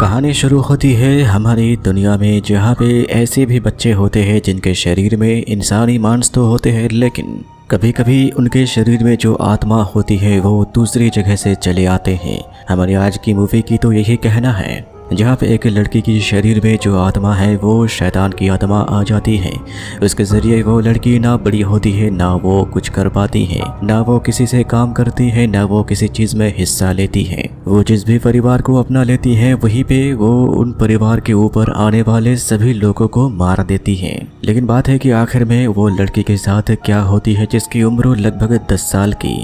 कहानी शुरू होती है हमारी दुनिया में, जहाँ पे ऐसे भी बच्चे होते हैं जिनके शरीर में इंसानी मांस तो होते हैं, लेकिन कभी कभी उनके शरीर में जो आत्मा होती है वो दूसरी जगह से चले आते हैं। हमारी आज की मूवी की तो यही कहना है, जहाँ पे एक लड़की की शरीर में जो आत्मा है वो शैतान की आत्मा आ जाती है। उसके ज़रिए वो लड़की ना बड़ी होती है, ना वो कुछ कर पाती है, ना वो किसी से काम करती है, ना वो किसी चीज़ में हिस्सा लेती है। वो जिस भी परिवार को अपना लेती है वहीं पे वो उन परिवार के ऊपर आने वाले सभी लोगों को मार देती है। लेकिन बात है कि आखिर में वो लड़की के साथ क्या होती है जिसकी उम्र लगभग 10 साल की।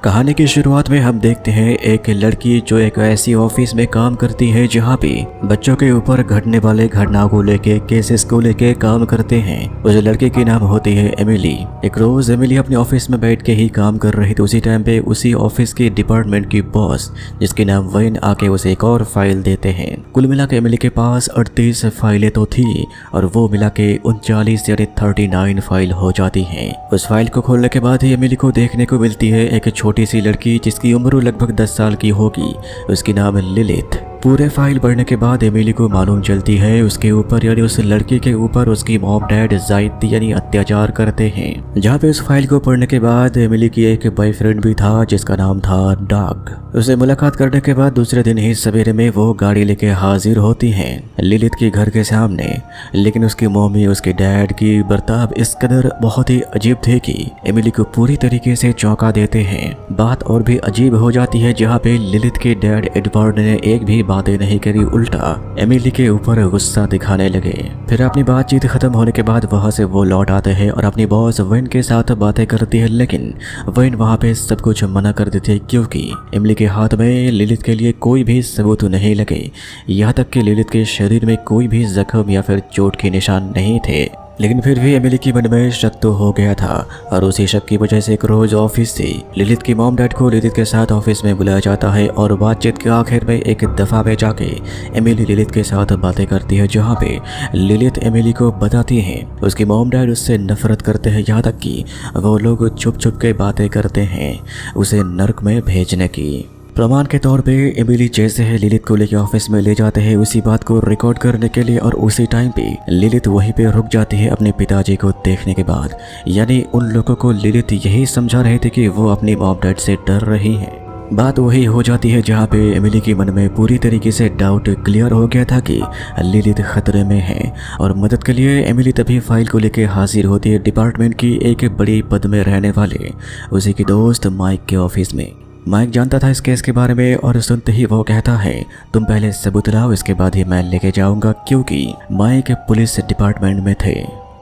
कहानी की शुरुआत में हम देखते हैं एक लड़की जो एक ऐसी ऑफिस में काम करती है जहाँ पे बच्चों के ऊपर घटने वाले घटनाओं को लेके, केसेस को लेके काम करते हैं। उस लड़की की नाम होती है एमिली। एक रोज एमिली अपने ऑफिस में बैठ के ही काम कर रही थी। उसी टाइम पे उसी ऑफिस के डिपार्टमेंट की बॉस जिसके नाम वेन आके उसे एक और फाइल देते हैं। कुल मिला के एमिली के पास 38 फाइलें तो थी और वो मिला के 39 यानी 39 फाइल हो जाती है। उस फाइल को खोलने के बाद ही एमिली को देखने को मिलती है एक छोटी सी लड़की जिसकी उम्र लगभग 10 साल की होगी। उसकी नाम लिलिथ। पूरे फाइल पढ़ने के बाद एमिली को मालूम चलती है उसके ऊपर यानी उस लड़की के ऊपर उसकी मॉम डैड ज़्यादती यानी अत्याचार करते हैं। जहाँ पे उस फाइल को पढ़ने के बाद एमिली की एक बॉयफ्रेंड भी था जिसका नाम था डॉग। उसे मुलाकात करने के बाद दूसरे दिन ही सवेरे में वो गाड़ी लेके हाजिर होती हैं लिलिथ के घर के सामने। लेकिन उसकी मम्मी उसके डैड की बर्ताव इस कदर बहुत ही अजीब थे कि एमिली को पूरी तरीके से चौंका देते हैं। बात और भी अजीब हो जाती है जहाँ पे लिलिथ के डैड एडवर्ड ने एक भी बातें नहीं करी, उल्टा एमिली के ऊपर गुस्सा दिखाने लगे। फिर अपनी बातचीत खत्म होने के बाद वहां से वो लौट आते हैं और अपनी बॉस वेन के साथ बातें करती है। लेकिन वेन वहां पे सब कुछ मना कर देती है क्योंकि एमिली के हाथ में लिलिथ के लिए कोई भी सबूत नहीं लगे। यहाँ तक कि लिलिथ के शरीर में कोई भी जख्म या फिर चोट के निशान नहीं थे। लेकिन फिर भी एमिली की मन में शक तो हो गया था और उसी शक की वजह से एक रोज ऑफिस से लिलिथ की मॉम डैड को लिलिथ के साथ ऑफिस में बुलाया जाता है और बातचीत के आखिर में एक दफा में जाके एमिली लिलिथ के साथ बातें करती है, जहाँ पे लिलिथ एमिली को बताती है उसकी मॉम डैड उससे नफरत करते हैं। यहाँ तक कि वो लोग छुप छुप के बातें करते हैं उसे नर्क में भेजने की। प्रमाण के तौर पे एमिली जैसे है लिलिथ को लेकर ऑफिस में ले जाते हैं उसी बात को रिकॉर्ड करने के लिए और उसी टाइम पे लिलिथ वहीं पे रुक जाती है अपने पिताजी को देखने के बाद। यानी उन लोगों को लिलिथ यही समझा रहे थे कि वो अपनी मॉम डैड से डर रही हैं। बात वही हो जाती है जहाँ पे एमिली के मन में पूरी तरीके से डाउट क्लियर हो गया था कि लिलिथ खतरे में है और मदद के लिए एमिली तभी फाइल को लेकर हाजिर होती है डिपार्टमेंट की एक बड़ी पद में रहने वाले उसी की दोस्त माइक के ऑफिस में। माइक जानता था इस केस के बारे में और सुनते ही वो कहता है तुम पहले सबूत लाओ, इसके बाद ही मैं लेके जाऊंगा, क्योंकि माइक पुलिस डिपार्टमेंट में थे।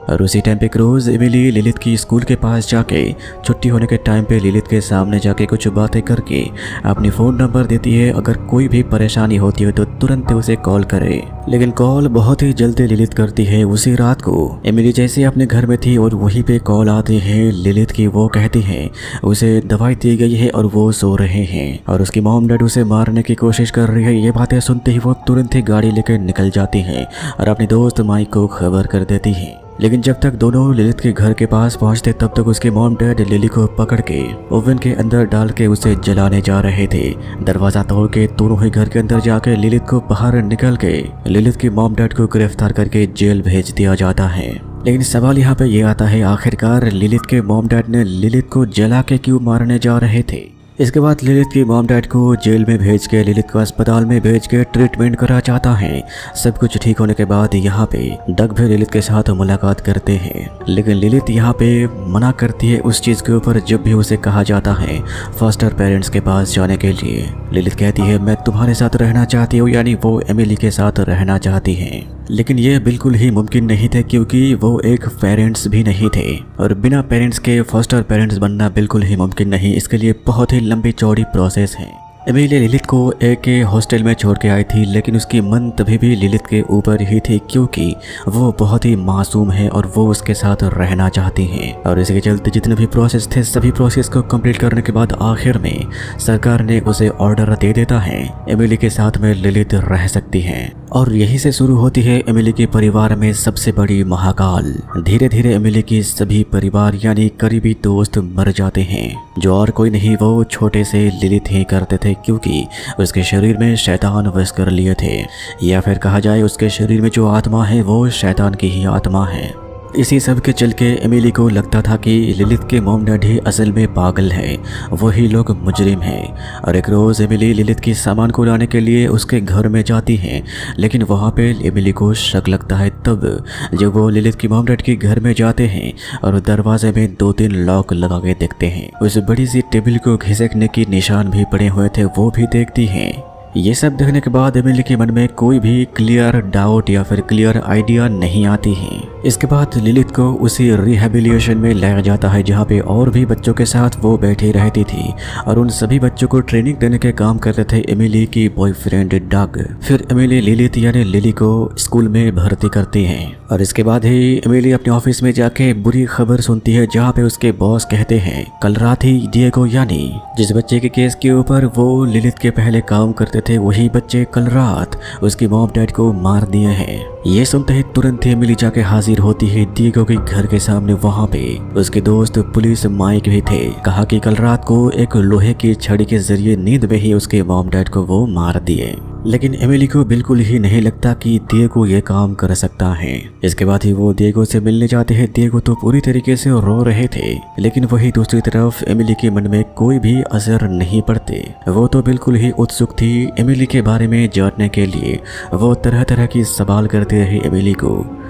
और उसी टाइम पे रोज एमिली लिलिथ की स्कूल के पास जाके छुट्टी होने के टाइम पे लिलिथ के सामने जाके कुछ बातें करके अपनी फ़ोन नंबर देती है। अगर कोई भी परेशानी होती है तो तुरंत उसे कॉल करे। लेकिन कॉल बहुत ही जल्दी लिलिथ करती है। उसी रात को एमिली जैसे अपने घर में थी और वहीं पे कॉल आती है लिलिथ की। वो कहती है उसे दवाई दी गई है और वो सो रहे हैं और उसकी मॉम डैड उसे मारने की कोशिश कर रही है। ये बातें सुनते ही वो तुरंत ही गाड़ी लेकर निकल जाती है और अपनी दोस्त माइक को खबर कर देती है। लेकिन जब तक दोनों लिलिथ के घर के पास पहुंचते तब तक उसके मॉम डैड लिली को पकड़ के ओवन के अंदर डाल के उसे जलाने जा रहे थे। दरवाजा तोड़ के दोनों ही घर के अंदर जाके लिलिथ को बाहर निकल के लिलिथ की मॉम डैड को गिरफ्तार करके जेल भेज दिया जाता है। लेकिन सवाल यहाँ पे ये आता है आखिरकार लिलिथ के मॉम डैड ने लिलिथ को जला के क्यों मारने जा रहे थे। इसके बाद लिलिथ की मॉम डैड को जेल में भेज के लिलिथ को अस्पताल में भेज के ट्रीटमेंट करा जाता है। सब कुछ ठीक होने के बाद यहाँ पे डग भी लिलिथ के साथ मुलाकात करते हैं। लेकिन लिलिथ यहाँ पे मना करती है उस चीज़ के ऊपर जब भी उसे कहा जाता है फॉस्टर पेरेंट्स के पास जाने के लिए। लिलिथ कहती है मैं तुम्हारे साथ रहना चाहती हूँ, यानी वो एमिली के साथ रहना चाहती है। लेकिन ये बिल्कुल ही मुमकिन नहीं थे क्योंकि वो एक पेरेंट्स भी नहीं थे और बिना पेरेंट्स के फॉस्टर पेरेंट्स बनना बिल्कुल ही मुमकिन नहीं। इसके लिए बहुत ही लंबी चौड़ी प्रोसेस है। एमिली लिलिथ को एक हॉस्टल में छोड़ के आई थी, लेकिन उसकी मन तभी भी लिलिथ के ऊपर ही थी क्योंकि वो बहुत ही मासूम है और वो उसके साथ रहना चाहती हैं। और इसके चलते जितने भी प्रोसेस थे सभी प्रोसेस को कंप्लीट करने के बाद आखिर में सरकार ने उसे ऑर्डर दे देता है एमिली के साथ में लिलिथ रह सकती है। और यहीं से शुरू होती है एमिली के परिवार में सबसे बड़ी महाकाल। धीरे धीरे एमिली की सभी परिवार यानी करीबी दोस्त मर जाते हैं। जो और कोई नहीं वो छोटे से लिलित ही करते थे, क्योंकि उसके शरीर में शैतान वस कर लिए थे, या फिर कहा जाए उसके शरीर में जो आत्मा है वो शैतान की ही आत्मा है। इसी सब के चल के एमिली को लगता था कि लिलित के मॉम डैडी असल में पागल हैं, वही लोग मुजरिम हैं। और एक रोज़ एमिली लिलित की सामान को लाने के लिए उसके घर में जाती है, लेकिन वहाँ पे एमिली को शक लगता है तब जब वो लिलित की मॉम डैड के घर में जाते हैं और दरवाजे में 2-3 लॉक लगा के देखते हैं। उस बड़ी सी टेबल को घिसकने की निशान भी पड़े हुए थे, वो भी देखती हैं। ये सब देखने के बाद एमिली के मन में कोई भी क्लियर डाउट या फिर क्लियर आइडिया नहीं आती है। इसके बाद लिलित को उसी रिहेबिलिटेशन में लाया जाता है जहाँ पे और भी बच्चों के साथ वो बैठी रहती थी, और उन सभी बच्चों को ट्रेनिंग देने के काम करते थे एमिली की बॉयफ्रेंड डग। फिर एमिली लिलित यानी लिली को स्कूल में भर्ती करती है, और इसके बाद ही एमिली अपने ऑफिस में जाके बुरी खबर सुनती है जहाँ पे उसके बॉस कहते हैं कल रात ही डिएगो यानी जिस बच्चे के केस के ऊपर वो लिलित के पहले काम करते थे वही बच्चे कल रात उसकी मॉम डैड को मार दिए हैं। ये सुनते ही तुरंत ही एमिली जाके हाजिर होती है डिएगो के घर के सामने। वहाँ पे उसके दोस्त पुलिस माइक भी थे। कहा कि कल रात को एक लोहे की छड़ी के जरिए नींद में ही उसके मॉम डैड को वो मार दिए, लेकिन एमिली को बिल्कुल ही नहीं लगता कि डिएगो ये काम कर सकता है। इसके बाद ही वो डिएगो से मिलने जाते हैं। डिएगो तो पूरी तरीके से रो रहे थे, लेकिन वही दूसरी तरफ एमिली के मन में कोई भी असर नहीं पड़ते। वो तो बिल्कुल ही उत्सुक थी एमिली के बारे में जानने के लिए। वो तरह तरह की सवाल करते रहे एमिली को,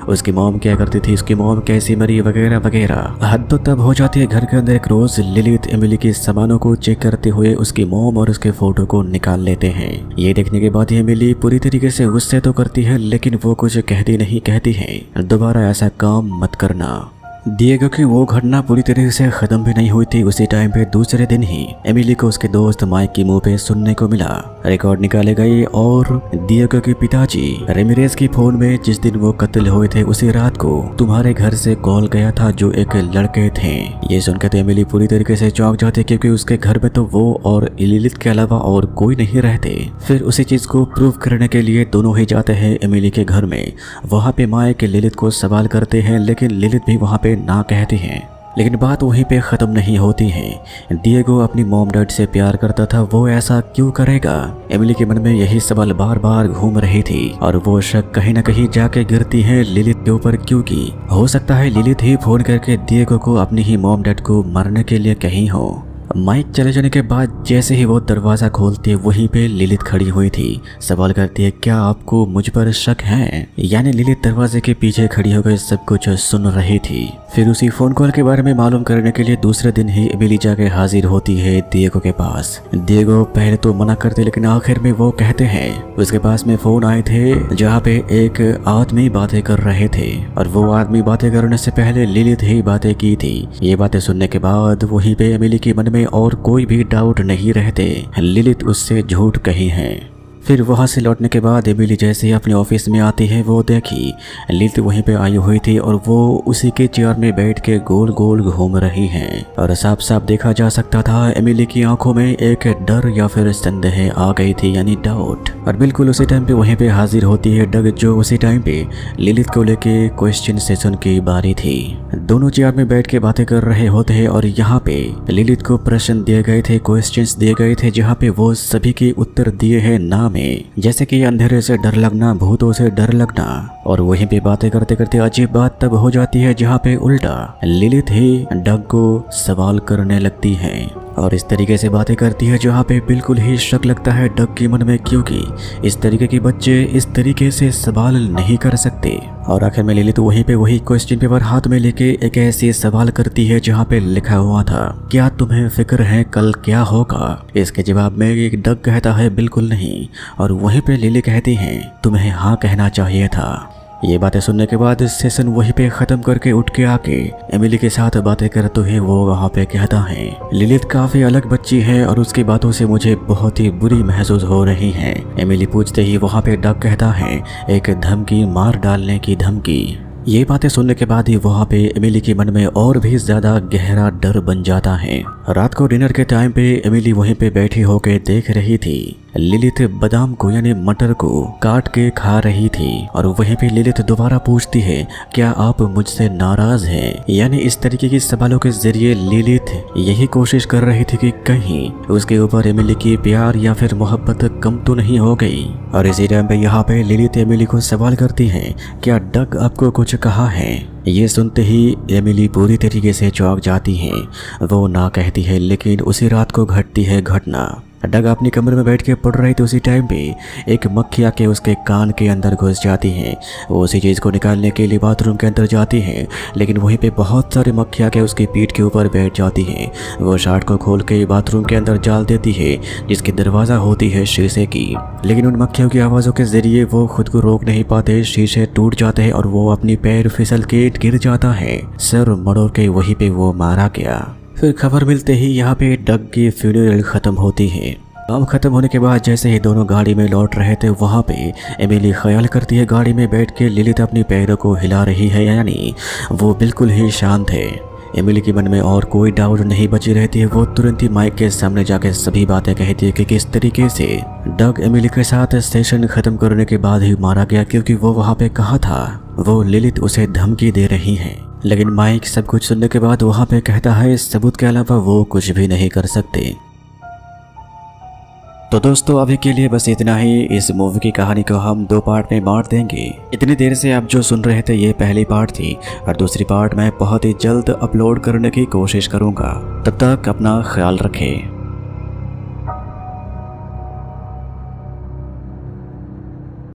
उसकी मॉम क्या करती थी, उसकी मॉम कैसी मरी, वगैरह वगैरह। हद तो तब हो जाती है घर के अंदर एक रोज लिलित एमिली के सामानों को चेक करते हुए उसकी मॉम और उसके फोटो को निकाल लेते हैं। ये देखने के बाद एमिली पूरी तरीके से गुस्से तो करती है, लेकिन वो कुछ कहती नहीं, कहती है दोबारा ऐसा काम मत करना। डिएगो की वो घटना पूरी तरीके से खत्म भी नहीं हुई थी। उसी टाइम पे दूसरे दिन ही एमिली को उसके दोस्त माइक की मुंह पे सुनने को मिला। रिकॉर्ड निकाले गए और डिएगो के पिताजी रेमिरेज की फोन में जिस दिन वो कत्ल हुए थे उसी रात को तुम्हारे घर से कॉल गया था जो एक लड़के थे। ये सुनकर तो एमिली पूरी तरीके से चौंक जाती, क्योंकि उसके घर में तो वो और लिलित के अलावा और कोई नहीं रहते। फिर उसी चीज को प्रूव करने के लिए दोनों ही जाते हैं एमिली के घर में। वहाँ पे माइक लिलित को सवाल करते हैं, लेकिन लिलित भी वहाँ पे ना कहती हैं। लेकिन बात वहीं पे ख़त्म नहीं होती है। डिएगो अपनी मॉम डैड से प्यार करता था, वो ऐसा क्यों करेगा? एमिली के मन में यही सवाल बार बार घूम रही थी, और वो शक कहीं ना कहीं जाके गिरती है लिलित के ऊपर, क्योंकि हो सकता है लिलित ही फोन करके डिएगो को अपनी ही मॉम डैड को मारने के लिए कही हो। माइक चले जाने के बाद जैसे ही वो दरवाज़ा खोलती है वहीं पे लिलित खड़ी हुई थी। सवाल करती है क्या आपको मुझ पर शक है? यानी लिलित दरवाजे के पीछे खड़ी होकर सब कुछ सुन रही थी। फिर उसी फोन कॉल के बारे में मालूम करने के लिए दूसरे दिन ही एमिली जाके हाजिर होती है डिएगो के पास। डिएगो पहले तो मना करते, लेकिन आखिर में वो कहते हैं उसके पास में फोन आए थे जहाँ पे एक आदमी बातें कर रहे थे, और वो आदमी बातें करने से पहले लिलित ही बातें की थी। ये बातें सुनने के बाद वहीं पे एमिली के मन में और कोई भी डाउट नहीं रहते, लिलित उससे झूठ कही है। फिर वहां से लौटने के बाद एमिली जैसे ही अपने ऑफिस में आती है वो देखी लिलित वहीं पे आई हुई थी, और वो उसी के चेयर में बैठ के गोल गोल घूम रही है। और साफ साफ देखा जा सकता था एमिली की आंखों में एक डर या फिर संदेह आ गई थी, यानी डाउट। और बिल्कुल उसी टाइम पे वहीं पे हाजिर होती है डग, जो उसी टाइम पे लिलित को लेके क्वेश्चन सेशन की बारी थी। दोनों चेयर में बैठ के बातें कर रहे होते हैं, और यहाँ पे लिलित को प्रश्न दिए गए थे, क्वेश्चंस दिए गए थे, जहाँ पे वो सभी के उत्तर दिए हैं ना में, जैसे कि अंधेरे से डर लगना, भूतों से डर लगना। और वहीं पे बातें करते करते अजीब बात तब हो जाती है जहाँ पे उल्टा लिलित ही डग को सवाल करने लगती है, और इस तरीके से बातें करती है जहाँ पे बिल्कुल ही शक लगता है डग के मन में, क्योंकि इस तरीके के बच्चे इस तरीके से सवाल नहीं कर सकते। और आखिर में लिलित वहीं पे वही क्वेश्चन पेपर हाथ में लेके एक ऐसी सवाल करती है जहाँ पे लिखा हुआ था क्या तुम्हें फिक्र है कल क्या होगा? इसके जवाब में एक डग कहता है बिल्कुल नहीं, और वहीं पे लिली कहती है तुम्हें हाँ कहना चाहिए था। ये बातें सुनने के बाद सेशन वहीं पे खत्म करके उठ के आके एमिली के साथ बातें करते हुए वो वहाँ पे कहता है लिलित काफी अलग बच्ची है और उसकी बातों से मुझे बहुत ही बुरी महसूस हो रही है। एमिली पूछते ही वहाँ पे डग कहता है एक धमकी, मार डालने की धमकी। ये बातें सुनने के बाद ही वहाँ पे एमिली के मन में और भी ज्यादा गहरा डर बन जाता है। रात को डिनर के टाइम पे एमिली वहीं पे बैठी होकर देख रही थी लिलित बादाम को यानी मटर को काट के खा रही थी और वहीं पे लिलित दोबारा पूछती है, क्या आप मुझसे नाराज हैं? यानी इस तरीके के सवालों के जरिए लिलित यही कोशिश कर रही थी कि कहीं उसके ऊपर एमिली की प्यार या फिर मोहब्बत कम तो नहीं हो गई। और इसी टाइम पे यहाँ पे लिलित एमिली को सवाल करती है, क्या डग आपको कुछ कहा है? ये सुनते ही एमिली पूरी तरीके से चौंक जाती है। वो ना कहती है, लेकिन उसी रात को घटती है घटना। डग अपने कमरे में बैठ के पढ़ रही थी, उसी टाइम पे एक मक्खी आके उसके कान के अंदर घुस जाती है। वो उसी चीज़ को निकालने के लिए बाथरूम के अंदर जाती है, लेकिन वहीं पे बहुत सारी मक्खी आके उसकी पीठ के ऊपर बैठ जाती हैं। वो शार्ट को खोल के बाथरूम के अंदर डाल देती है, जिसकी दरवाज़ा होती है शीशे की। लेकिन उन मक्खियों की आवाज़ों के जरिए वो खुद को रोक नहीं पाते, शीशे टूट जाते हैं और वो अपनी पैर फिसल के गिर जाता है। सर मड़ोड़ के वहीं पे वो मारा गया। फिर खबर मिलते ही यहाँ पे डग की फ्यूनरल खत्म होती है। काम खत्म होने के बाद जैसे ही दोनों गाड़ी में लौट रहे थे, वहाँ पे एमिली ख्याल करती है गाड़ी में बैठ के लिलित अपनी पैरों को हिला रही है, यानी वो बिल्कुल ही शांत है। एमिली के मन में और कोई डाउट नहीं बची रहती है। वो तुरंत ही माइक के सामने जाकर सभी बातें कहती है कि किस तरीके से डग एमिली के साथ सेशन खत्म करने के बाद ही मारा गया, क्योंकि वो वहाँ पे कहा था वो लिलित उसे धमकी दे रही है। लेकिन माइक सब कुछ सुनने के बाद वहाँ पे कहता है इस सबूत के अलावा वो कुछ भी नहीं कर सकते। तो दोस्तों अभी के लिए बस इतना ही। इस मूवी की कहानी को हम 2 पार्ट में बांट देंगे। इतनी देर से आप जो सुन रहे थे ये पहली पार्ट थी, और दूसरी पार्ट मैं बहुत ही जल्द अपलोड करने की कोशिश करूंगा। तब तक अपना ख्याल रखें।